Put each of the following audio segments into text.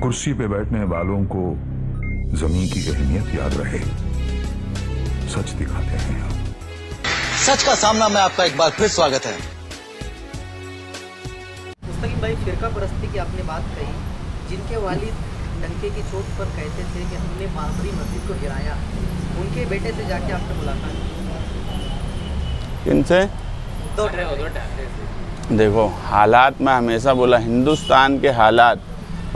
कुर्सी पे बैठने वालों को जमीन की अहमियत याद रहे। सच दिखाते हैं आप। सच का सामना में आपका एक बार फिर स्वागत है। मुस्तकीम भाई, फिरका परस्ती की आपने बात कही, जिनके वालिद डंके की चोट पर कहते थे कि हमने बाबरी मस्जिद को गिराया, उनके बेटे से जाके आपने मुलाकात की? किनसे? देखो, हालात मैं हमेशा बोला, हिंदुस्तान के हालात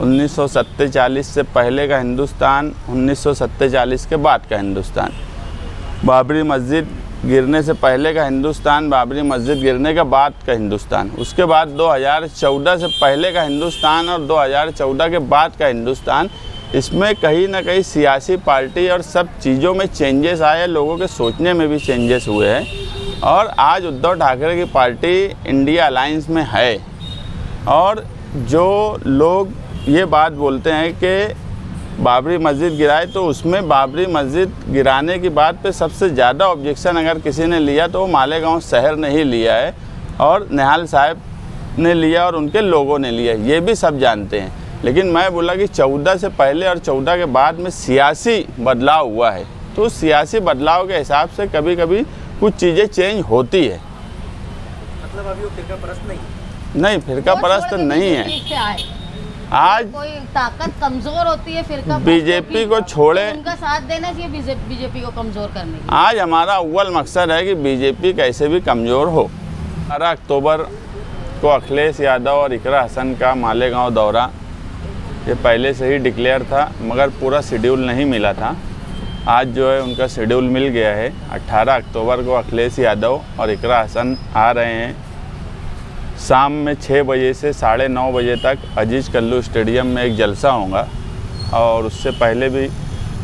1947 से पहले का हिंदुस्तान, 1947 के बाद का हिंदुस्तान, बाबरी मस्जिद गिरने से पहले का हिंदुस्तान, बाबरी मस्जिद गिरने के बाद का हिंदुस्तान, उसके बाद 2014 से पहले का हिंदुस्तान और 2014 के बाद का हिंदुस्तान। इसमें कहीं ना कहीं सियासी पार्टी और सब चीज़ों में चेंजेस आए, लोगों के सोचने में भी चेंजेस हुए हैं। और आज उद्धव ठाकरे की पार्टी इंडिया अलायंस में है। और जो लोग ये बात बोलते हैं कि बाबरी मस्जिद गिराए, तो उसमें बाबरी मस्जिद गिराने की बात पे सबसे ज़्यादा ऑब्जेक्शन अगर किसी ने लिया तो वो मालेगांव शहर ने ही लिया है, और निहाल साहब ने लिया और उनके लोगों ने लिया, ये भी सब जानते हैं। लेकिन मैं बोला कि 14 से पहले और 14 के बाद में सियासी बदलाव हुआ है, तो सियासी बदलाव के हिसाब से कभी कभी कुछ चीज़ें चेंज होती है। मतलब अभी वो फिरका परस्त नहीं, फिरका परस्त नहीं है। आज कोई ताकत कमजोर होती है, फिरका बीजेपी को छोड़े, उनका साथ देना चाहिए बीजेपी को कमजोर करने की। आज हमारा अव्वल मकसद है कि बीजेपी कैसे भी कमज़ोर हो। 18 अक्टूबर को अखिलेश यादव और इकरा हसन का मालेगांव दौरा ये पहले से ही डिक्लेयर था, मगर पूरा शेड्यूल नहीं मिला था। आज जो है उनका शेड्यूल मिल गया है। 18 अक्टूबर को अखिलेश यादव और इकरा हसन आ रहे हैं। शाम में 6 बजे से 9:30 बजे तक अजीज़ कल्लू स्टेडियम में एक जलसा होगा, और उससे पहले भी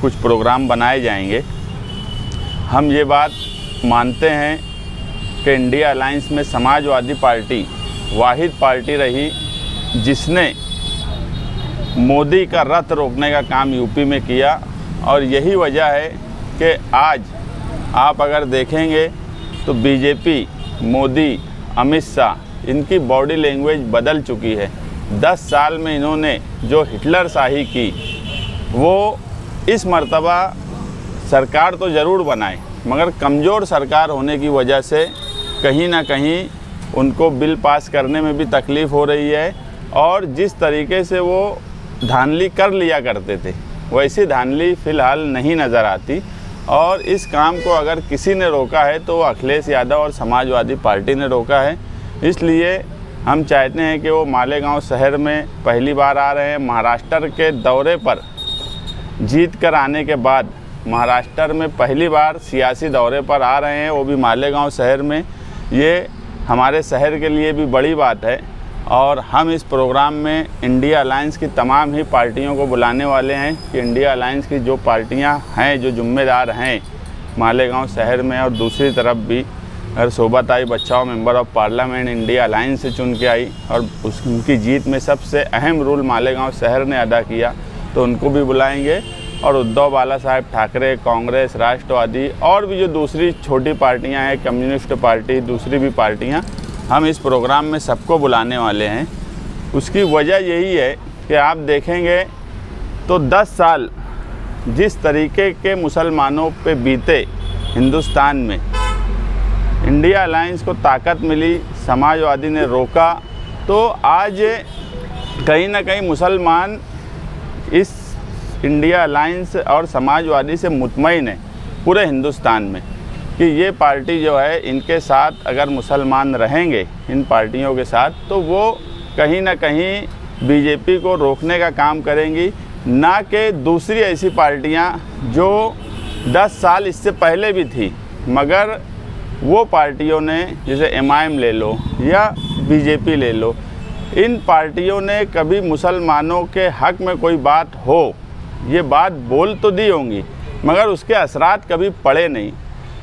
कुछ प्रोग्राम बनाए जाएंगे। हम ये बात मानते हैं कि इंडिया अलायंस में समाजवादी पार्टी वाहिद पार्टी रही जिसने मोदी का रथ रोकने का काम यूपी में किया, और यही वजह है कि आज आप अगर देखेंगे तो बीजेपी, मोदी, अमित शाह, इनकी बॉडी लैंग्वेज बदल चुकी है। 10 साल में इन्होंने जो हिटलर शाही की, वो इस मर्तबा सरकार तो ज़रूर बनाए, मगर कमज़ोर सरकार होने की वजह से कहीं ना कहीं उनको बिल पास करने में भी तकलीफ़ हो रही है। और जिस तरीके से वो धांधली कर लिया करते थे, वैसी धांधली फ़िलहाल नहीं नज़र आती। और इस काम को अगर किसी ने रोका है तो वो अखिलेश यादव और समाजवादी पार्टी ने रोका है। इसलिए हम चाहते हैं कि वो मालेगांव शहर में पहली बार आ रहे हैं। महाराष्ट्र के दौरे पर जीत कर आने के बाद महाराष्ट्र में पहली बार सियासी दौरे पर आ रहे हैं, वो भी मालेगांव शहर में। ये हमारे शहर के लिए भी बड़ी बात है। और हम इस प्रोग्राम में इंडिया अलायंस की तमाम ही पार्टियों को बुलाने वाले हैं कि इंडिया अलायंस की जो पार्टियां हैं, जो जिम्मेदार हैं मालेगांव शहर में, और दूसरी तरफ भी अगर शोभाताई बच्चाओं member of parliament India alliance से चुन के आई और उनकी जीत में सबसे अहम रोल मालेगांव शहर ने अदा किया, तो उनको भी बुलाएंगे। और उद्धव बाला साहेब ठाकरे, कांग्रेस, राष्ट्रवादी और भी जो दूसरी छोटी पार्टियां हैं, कम्युनिस्ट पार्टी, दूसरी भी पार्टियां, हम इस प्रोग्राम में सबको बुलाने वाले हैं। उसकी वजह यही है कि आप देखेंगे तो 10 साल जिस तरीके के मुसलमानों पे बीते हिंदुस्तान में, इंडिया अलायंस को ताकत मिली, समाजवादी ने रोका, तो आज कहीं ना कहीं मुसलमान इस इंडिया अलायंस और समाजवादी से मुतमईन है पूरे हिंदुस्तान में कि ये पार्टी जो है, इनके साथ अगर मुसलमान रहेंगे, इन पार्टियों के साथ, तो वो कहीं ना कहीं बीजेपी को रोकने का काम करेंगी, ना कि दूसरी ऐसी पार्टियां जो 10 साल इससे पहले भी थी, मगर वो पार्टियों ने, जैसे एमआईएम ले लो या बीजेपी ले लो, इन पार्टियों ने कभी मुसलमानों के हक में कोई बात हो, ये बात बोल तो दी होंगी, मगर उसके असरात कभी पड़े नहीं।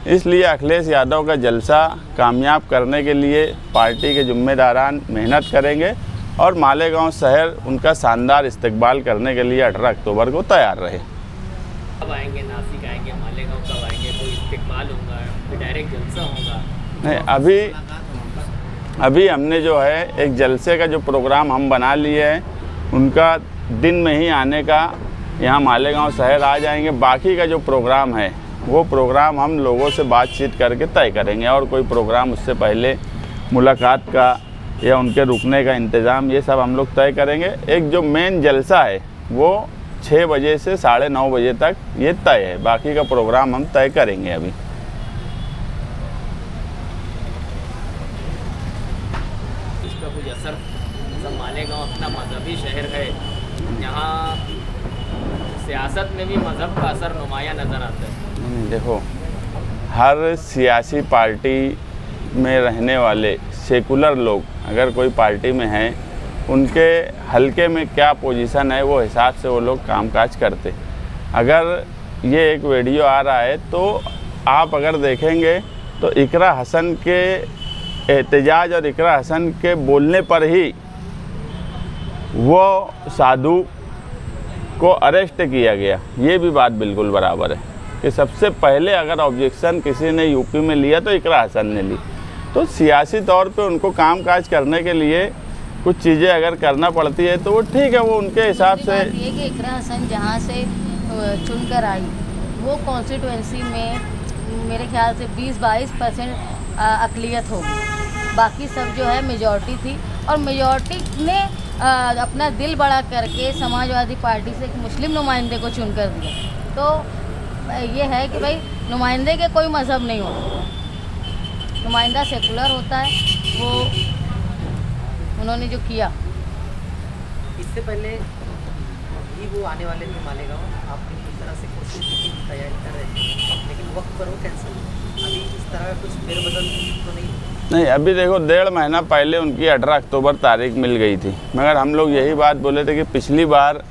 इसलिए अखिलेश यादव का जलसा कामयाब करने के लिए पार्टी के जिम्मेदारान मेहनत करेंगे, और मालेगांव शहर उनका शानदार इस्तकबाल करने के लिए 18 अक्टूबर को तैयार रहे। कब आएंगे? नासिक आएंगे? मालेगांव कब आएंगे? कोई इस्तकबाल होगा, कोई डायरेक्ट जलसा होगा? नहीं, अभी हमने जो है एक जलसे का जो प्रोग्राम हम बना लिए हैं, उनका दिन में ही आने का यहाँ मालेगांव शहर आ जाएंगे। बाकी का जो प्रोग्राम है वो प्रोग्राम हम लोगों से बातचीत करके तय करेंगे, और कोई प्रोग्राम उससे पहले मुलाकात का या उनके रुकने का इंतज़ाम ये सब हम लोग तय करेंगे। एक जो मेन जलसा है वो 6 बजे से 9:30 बजे तक ये तय है, बाकी का प्रोग्राम हम तय करेंगे अभी। इसका कुछ असर, सब मालेगांव अपना मजहबी शहर है, यहाँ सियासत में भी मज़हब का असर नुमाया नज़र आता है। देखो, हर सियासी पार्टी में रहने वाले सेकुलर लोग अगर कोई पार्टी में हैं, उनके हलके में क्या पोजीशन है वो हिसाब से वो लोग कामकाज करते। अगर ये एक वीडियो आ रहा है तो आप अगर देखेंगे तो इकरा हसन के एहतजाज और इकरा हसन के बोलने पर ही वो साधु को अरेस्ट किया गया। ये भी बात बिल्कुल बराबर है कि सबसे पहले अगर ऑब्जेक्शन किसी ने यूपी में लिया तो इकरा हसन ने ली। तो सियासी तौर पे उनको कामकाज करने के लिए कुछ चीज़ें अगर करना पड़ती है तो वो ठीक है, वो उनके हिसाब से। ये कि इकरा हसन जहाँ से चुनकर आई वो कॉन्स्टिट्यूएंसी में मेरे ख्याल से 20-22% अक़लियत होगी, बाकी सब जो है मेजॉरिटी थी, और मेजॉरिटी ने अपना दिल बड़ा करके समाजवादी पार्टी से एक मुस्लिम नुमाइंदे को चुनकर दिया। तो ये है कि भाई नुमाइंदे के कोई मज़हब नहीं होता, नुमाइंदा सेकुलर होता है। वो उन्होंने जो किया, इससे पहले भी वो आने वाले थे मालेगांव, आपने किस तरह से कोशिश की, तैयारी कर रहे थे, लेकिन वक्त पर वो कैंसिल। अभी इस तरह का कुछ फेरबदल तो नहीं? अभी देखो 1.5 महीना पहले उनकी 18 अक्टूबर तारीख मिल गई थी, मगर हम लोग यही बात बोले थे कि पिछली बार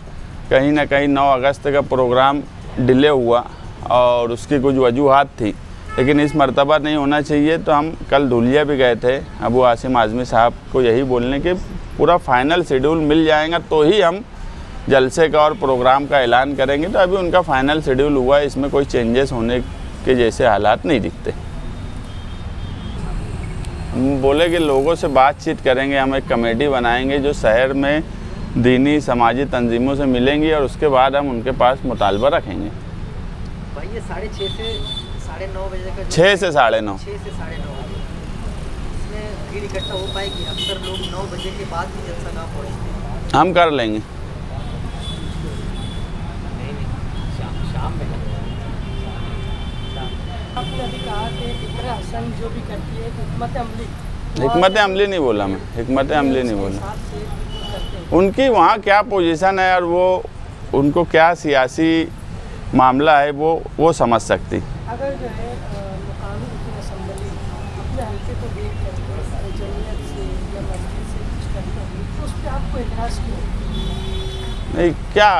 कहीं ना कहीं 9 अगस्त का प्रोग्राम डिले हुआ और उसकी कुछ वजूहात थी, लेकिन इस मर्तबा नहीं होना चाहिए। तो हम कल धुलिया भी गए थे अबू आसिम आज़मी साहब को यही बोलने कि पूरा फाइनल शेड्यूल मिल जाएगा तो ही हम जलसे का और प्रोग्राम का ऐलान करेंगे। तो अभी उनका फाइनल शेड्यूल हुआ है, इसमें कोई चेंजेस होने के जैसे हालात नहीं दिखते। हम बोले कि लोगों से बातचीत करेंगे, हम एक कमेटी बनाएंगे जो शहर में दीनी समाजी तंजीमों से मिलेंगी और उसके बाद हम उनके पास मुतालबा रखेंगे। भाई ये 6:30 से 9:30 बजे का 6 से 9:30 6 से 9:30 बजे इसमें भीड़ इकट्ठा हो पाएगी? अक्सर लोग 9 बजे के बाद ही जलसा गाँव पहुँचते हैं। हम कर लेंगे। शाम में आपने अभी कहा कि इकरा हसन जो भी करती है हिकमत अमली, हिकमत अमली नहीं बोला मैं, हिकमत अमली नहीं बोला। हिसाब से करते हैं। उनकी वहाँ क्या पोजीशन है और वो उनको क्या सियासी मामला है वो समझ सकती। अगर जो है मुकामी असम्बली अपने हल्के को देख करके जमीयत से या मस्जिद से कुछ करते हैं तो उस पर आपको एतराज़ क्यों? नहीं, क्या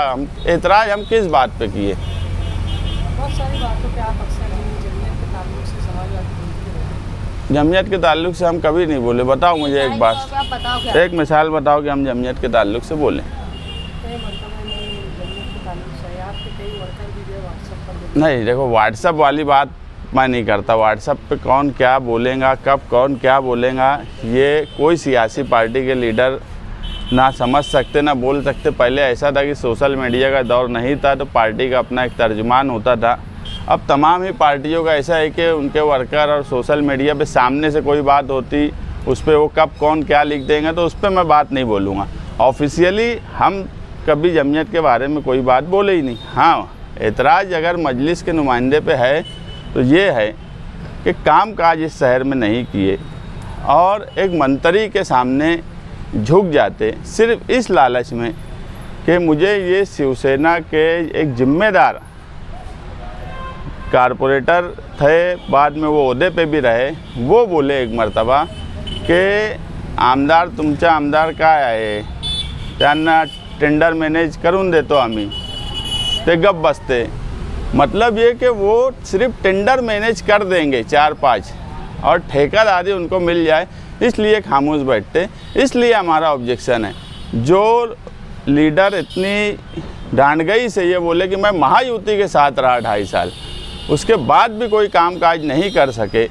एतराज़ हम किस बात पे किए? बहुत सारी बातों पे आप अक्सर जमीयत के ताल्लुक से समाजवादी बोलते रहते हैं। जमीयत के ताल्लुक से हम कभी नहीं बोले। बताओ मुझे एक बात, आप बताओ क्या? एक मिसाल बताओ कि हम जमीयत के ताल्लुक से बोलें। कई मरतबा में जमीयत के ताल्लुक से आपके कई वर्कर भी जो व्हाट्सएप पर नहीं, देखो व्हाट्सअप वाली बात मैं नहीं करता। व्हाट्सअप पे कौन क्या बोलेगा, कब कौन क्या बोलेगा, ये कोई सियासी पार्टी के लीडर ना समझ सकते ना बोल सकते। पहले ऐसा था कि सोशल मीडिया का दौर नहीं था तो पार्टी का अपना एक तर्जुमान होता था। अब तमाम ही पार्टियों का ऐसा है कि उनके वर्कर और सोशल मीडिया पे सामने से कोई बात होती, उस पर वो कब कौन क्या लिख देंगे, तो उस पर मैं बात नहीं बोलूँगा। ऑफिशियली हम कभी जमीयत के बारे में कोई बात बोले ही नहीं। हाँ, एतराज़ अगर मजलिस के नुमाइंदे पे है तो ये है कि काम काज इस शहर में नहीं किए और एक मंत्री के सामने झुक जाते सिर्फ इस लालच में कि मुझे ये शिवसेना के एक जिम्मेदार कारपोरेटर थे, बाद में वो ओहदे पे भी रहे, वो बोले एक मर्तबा कि आमदार तुमचा आमदार काय आहे, त्यांना टेंडर मैनेज करून देतो आम्ही, ते गप बसते। मतलब ये कि वो सिर्फ टेंडर मैनेज कर देंगे 4-5 और ठेकेदारी उनको मिल जाए, इसलिए खामोश बैठते। इसलिए हमारा ऑब्जेक्शन है। जो लीडर इतनी डांडगई से ये बोले कि मैं महायुति के साथ रहा 2.5 साल, उसके बाद भी कोई कामकाज नहीं कर सके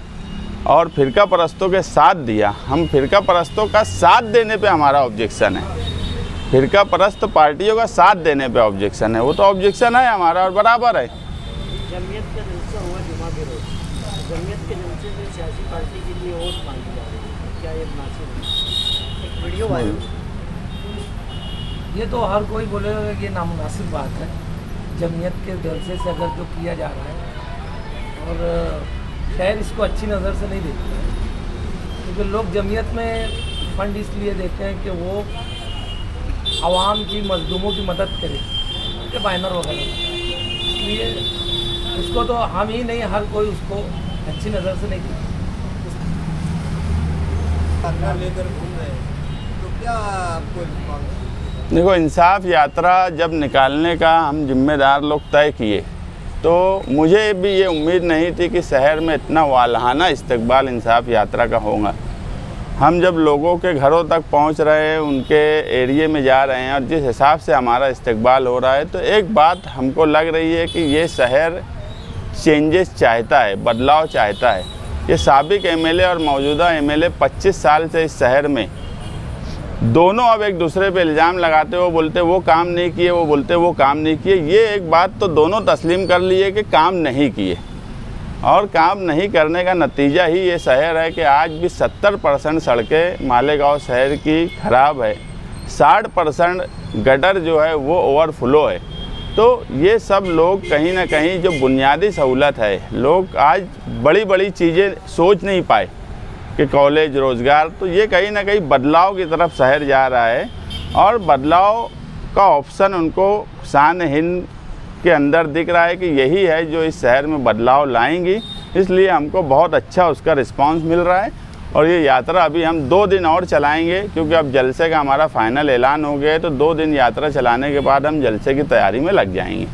और फ़िरका परस्तों के साथ दिया, हम फ़िरका परस्तों का साथ देने पे हमारा ऑब्जेक्शन है। फिरका परस्त पार्टियों का साथ देने पे ऑब्जेक्शन है। वो तो ऑब्जेक्शन है हमारा और बराबर है। जमीयत का जलसा हुआ जुमा के रोज, जमीयत के जलसे में सियासी पार्टी के लिए वोट मांगी जा रही है, क्या ये मुनासिब है? एक वीडियो वायरल, ये तो हर कोई बोलेगा कि ये नामुनासिब बात है। जमीयत के जलसे से अगर जो किया जा रहा है, और शहर इसको अच्छी नज़र से नहीं देखते हैं, क्योंकि लोग जमीयत में फंड इसलिए देते हैं कि वो आवाम की मजलूमों की मदद करे, उनके बैनर वगैरह, इसलिए उसको तो हम ही नहीं, हर कोई उसको अच्छी नज़र से नहीं देखता। लेकर घूम रहे हैं तो क्या आपको देखो, इंसाफ यात्रा जब निकालने का हम जिम्मेदार लोग तय किए तो मुझे भी ये उम्मीद नहीं थी कि शहर में इतना वालहाना इस्तकबाल इंसाफ यात्रा का होगा। हम जब लोगों के घरों तक पहुंच रहे हैं, उनके एरिए में जा रहे हैं और जिस हिसाब से हमारा इस्तकबाल हो रहा है, तो एक बात हमको लग रही है कि ये शहर चेंजेस चाहता है, बदलाव चाहता है। ये साबिक एमएलए और मौजूदा एमएलए 25 साल से इस शहर में दोनों अब एक दूसरे पे इल्ज़ाम लगाते, वो बोलते वो काम नहीं किए, वो बोलते वो काम नहीं किए। ये एक बात तो दोनों तस्लीम कर लिए कि काम नहीं किए, और काम नहीं करने का नतीजा ही ये शहर है कि आज भी 70% सड़कें मालेगांव शहर की ख़राब है, 60% गटर जो है वो ओवरफ्लो है। तो ये सब लोग कहीं ना कहीं जो बुनियादी सहूलत है, लोग आज बड़ी बड़ी चीज़ें सोच नहीं पाए कि कॉलेज, रोज़गार, तो ये कहीं ना कहीं बदलाव की तरफ शहर जा रहा है, और बदलाव का ऑप्शन उनको शान हिंद के अंदर दिख रहा है कि यही है जो इस शहर में बदलाव लाएंगी। इसलिए हमको बहुत अच्छा उसका रिस्पांस मिल रहा है, और ये यात्रा अभी हम 2 दिन और चलाएंगे, क्योंकि अब जलसे का हमारा फाइनल ऐलान हो गया है। तो 2 दिन यात्रा चलाने के बाद हम जलसे की तैयारी में लग जाएंगे।